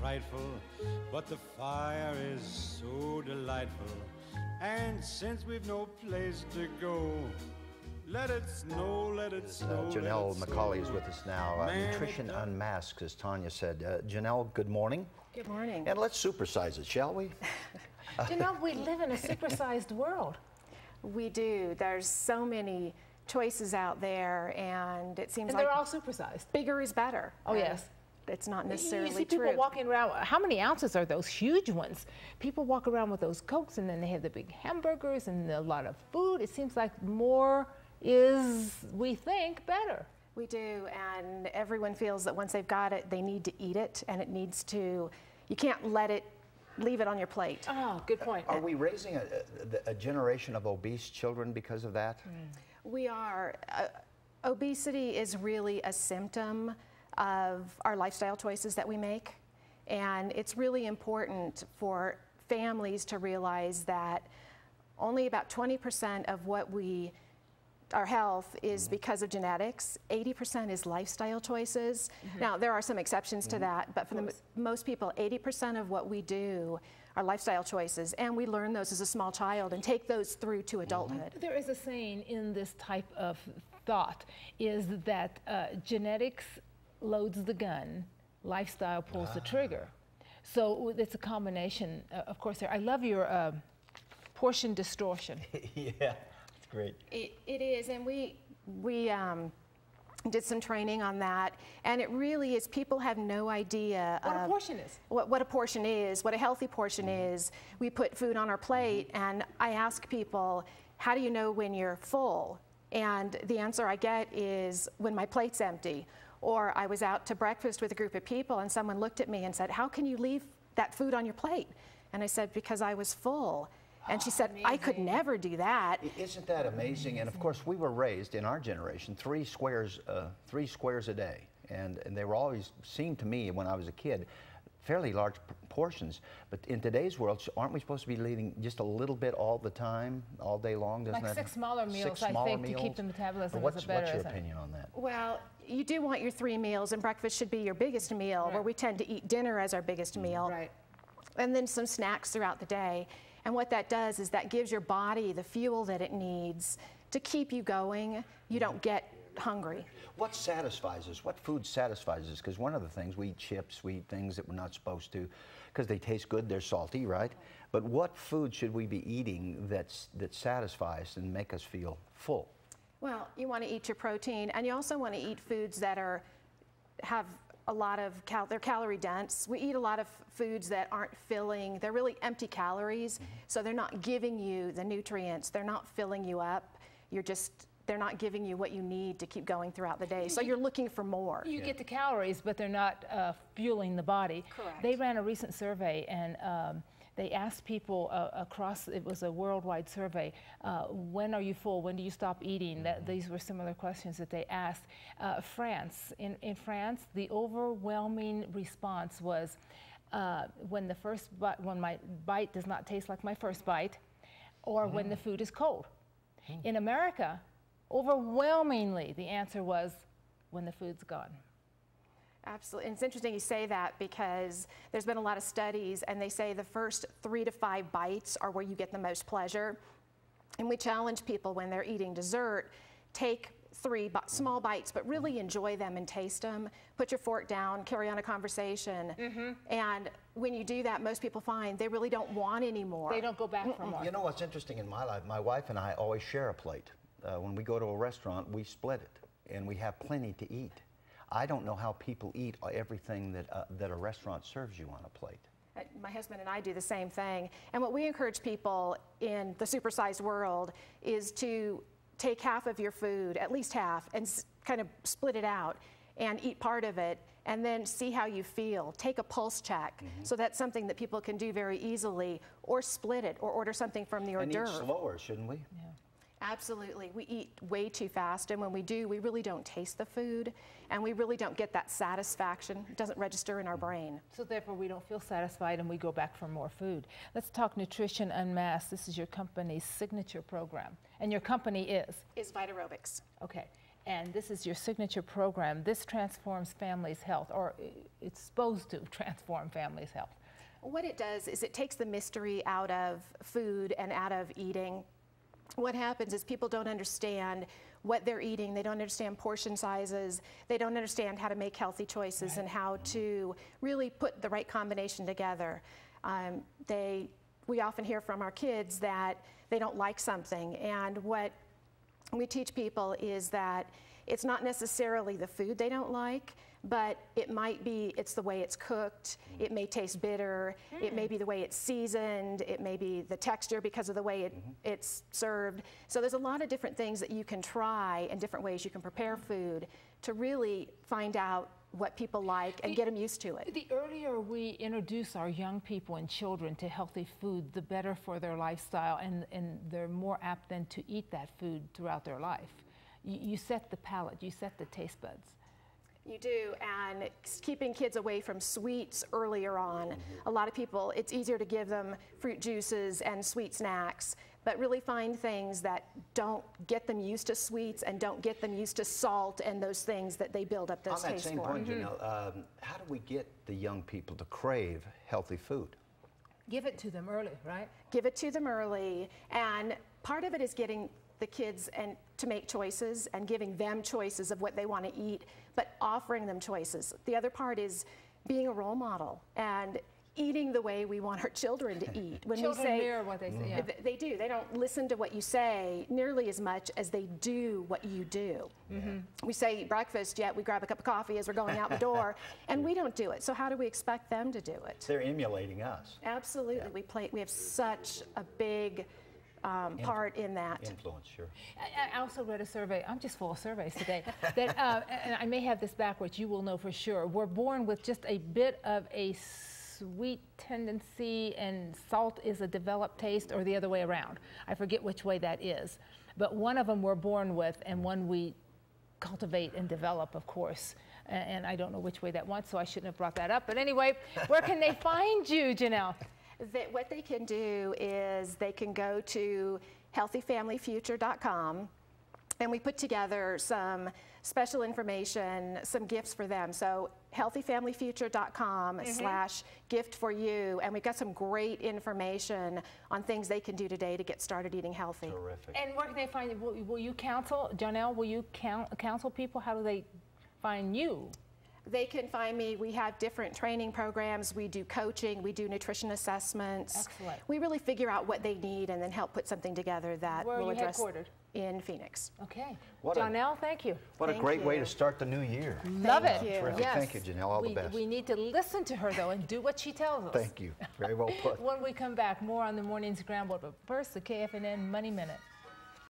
frightful, but the fire is so delightful. And since we've no place to go, let it snow, let it snow. Johnell McCauley is with us now. Nutrition Unmasked, as Tanya said. Johnell, good morning. Good morning. And let's supersize it, shall we? Johnell, we live in a supersized world. We do. There's so many choices out there, and it seems and like they're all supersized. Bigger is better. Oh, yes. It's not necessarily true. You see true. people walking around, how many ounces are those huge ones? People walk around with those Cokes, and then they have the big hamburgers and a lot of food. It seems like more is, we think, better. We do, and everyone feels that once they've got it, they need to eat it, and it needs to, you can't leave it on your plate. Oh, good point. Are we raising a generation of obese children because of that? We are. Obesity is really a symptom of our lifestyle choices that we make, and it's really important for families to realize that only about 20% of our health is because of genetics. 80% is lifestyle choices. Now, there are some exceptions to that, but for most people, 80% of what we do are lifestyle choices, and we learn those as a small child and take those through to adulthood. There is a saying in this type of thought, is that genetics loads the gun, lifestyle pulls the trigger. So it's a combination, of course. I love your portion distortion. Yeah. Great. It is, and we did some training on that, and it really is, people have no idea what a portion is. What a portion is, what a healthy portion is. We put food on our plate, and I ask people, how do you know when you're full? And the answer I get is when my plate's empty. Or I was out to breakfast with a group of people, and someone looked at me and said, how can you leave that food on your plate? And I said, because I was full. And she said, I could never do that. Isn't that amazing? And of course, we were raised in our generation, three squares a day. And they were always, seemed to me when I was a kid, fairly large portions. But in today's world, aren't we supposed to be eating just a little bit all the time, all day long? Doesn't like that, 6 smaller meals, I think, to keep the metabolism what's better. What's your opinion on that? Well, you do want your 3 meals, and breakfast should be your biggest meal, where we tend to eat dinner as our biggest meal. Right. And then some snacks throughout the day. And what that does is that gives your body the fuel that it needs to keep you going. You don't get hungry. What satisfies us? What food satisfies us? Because one of the things, we eat chips, we eat things that we're not supposed to, because they taste good, they're salty, right? But what food should we be eating that satisfy us and make us feel full? Well, you want to eat your protein, and you also want to eat foods that have a lot of, they're calorie dense. We eat a lot of foods that aren't filling, they're really empty calories, so they're not giving you the nutrients, they're not filling you up, they're not giving you what you need to keep going throughout the day, so you're looking for more. You get the calories, but they're not fueling the body. Correct. They ran a recent survey, and they asked people across, it was a worldwide survey, when are you full, when do you stop eating? These were similar questions that they asked. France, in France, the overwhelming response was when my bite does not taste like my first bite, or when the food is cold. In America, overwhelmingly, the answer was when the food's gone. Absolutely. And it's interesting you say that, because there's been a lot of studies, and they say the first 3 to 5 bites are where you get the most pleasure. And we challenge people when they're eating dessert, take 3 small bites, but really enjoy them and taste them. Put your fork down, carry on a conversation. And when you do that, most people find they really don't want any more. They don't go back for more. You know what's interesting in my life? My wife and I always share a plate. When we go to a restaurant, we split it, and we have plenty to eat. I don't know how people eat everything that a restaurant serves you on a plate. My husband and I do the same thing. And what we encourage people in the supersized world is to take half of your food, at least half, and kind of split it out and eat part of it, and then see how you feel. Take a pulse check. So that's something that people can do very easily, or split it, or order something from the hors d'oeuvre. And eat slower, shouldn't we? Yeah. Absolutely. We eat way too fast, and when we do, we really don't taste the food, and we really don't get that satisfaction. It doesn't register in our brain. So therefore, we don't feel satisfied, and we go back for more food. Let's talk Nutrition Unmasked. This is your company's signature program, and your company is? Is Vitarobics. Okay. and this is your signature program. This transforms families' health, or it's supposed to transform families' health. What it does is it takes the mystery out of food and out of eating. What happens is people don't understand what they're eating. They don't understand portion sizes. They don't understand how to make healthy choices and how to really put the right combination together. We often hear from our kids that they don't like something, and what we teach people is that it's not necessarily the food they don't like, but it might be it's the way it's cooked. It may taste bitter. It may be the way it's seasoned. It may be the texture because of the way it's served. So there's a lot of different things that you can try and different ways you can prepare food to really find out what people like and get them used to it. The earlier we introduce our young people and children to healthy food, the better for their lifestyle, and they're more apt then to eat that food throughout their life. You set the palate, you set the taste buds. You do, and keeping kids away from sweets earlier on. A lot of people, it's easier to give them fruit juices and sweet snacks, but really find things that don't get them used to sweets and don't get them used to salt and those things that they build up those tastes for. On that same point, Johnell, how do we get the young people to crave healthy food? Give it to them early, right? Give it to them early, and part of it is getting the kids and to make choices and giving them choices of what they want to eat, but offering them choices. The other part is being a role model and eating the way we want our children to eat. When children we say, mirror what they say. Yeah. They do. They don't listen to what you say nearly as much as they do what you do. We say eat breakfast, yet we grab a cup of coffee as we're going out the door, and we don't do it. So how do we expect them to do it? They're emulating us. Absolutely. We have such a big part in that. Influence, sure. I also read a survey, I'm just full of surveys today, that, and I may have this backwards, you will know for sure, we're born with just a bit of a sweet tendency and salt is a developed taste, or the other way around. I forget which way that is. But one of them we're born with and one we cultivate and develop, of course. And I don't know which way that went, so I shouldn't have brought that up. But anyway, where can they find you, Johnell? What they can do is they can go to healthyfamilyfuture.com, and we put together some special information, some gifts for them. So healthyfamilyfuture.com/gift4you, and we've got some great information on things they can do today to get started eating healthy. Terrific. And where can they find you? Will you counsel, Johnell, will you counsel people? How do they find you? They can find me. We have different training programs. We do coaching. We do nutrition assessments. Excellent. We really figure out what they need and then help put something together that will address. Where are you headquartered? In Phoenix. Okay. Johnell, thank you. What a great way to start the new year. Love it. Terrific. Yes. Thank you, Johnell. All the best. We need to listen to her, though, and do what she tells us. Thank you. Very well put. When we come back, more on the Morning Scramble. But first, the KFNN Money Minute.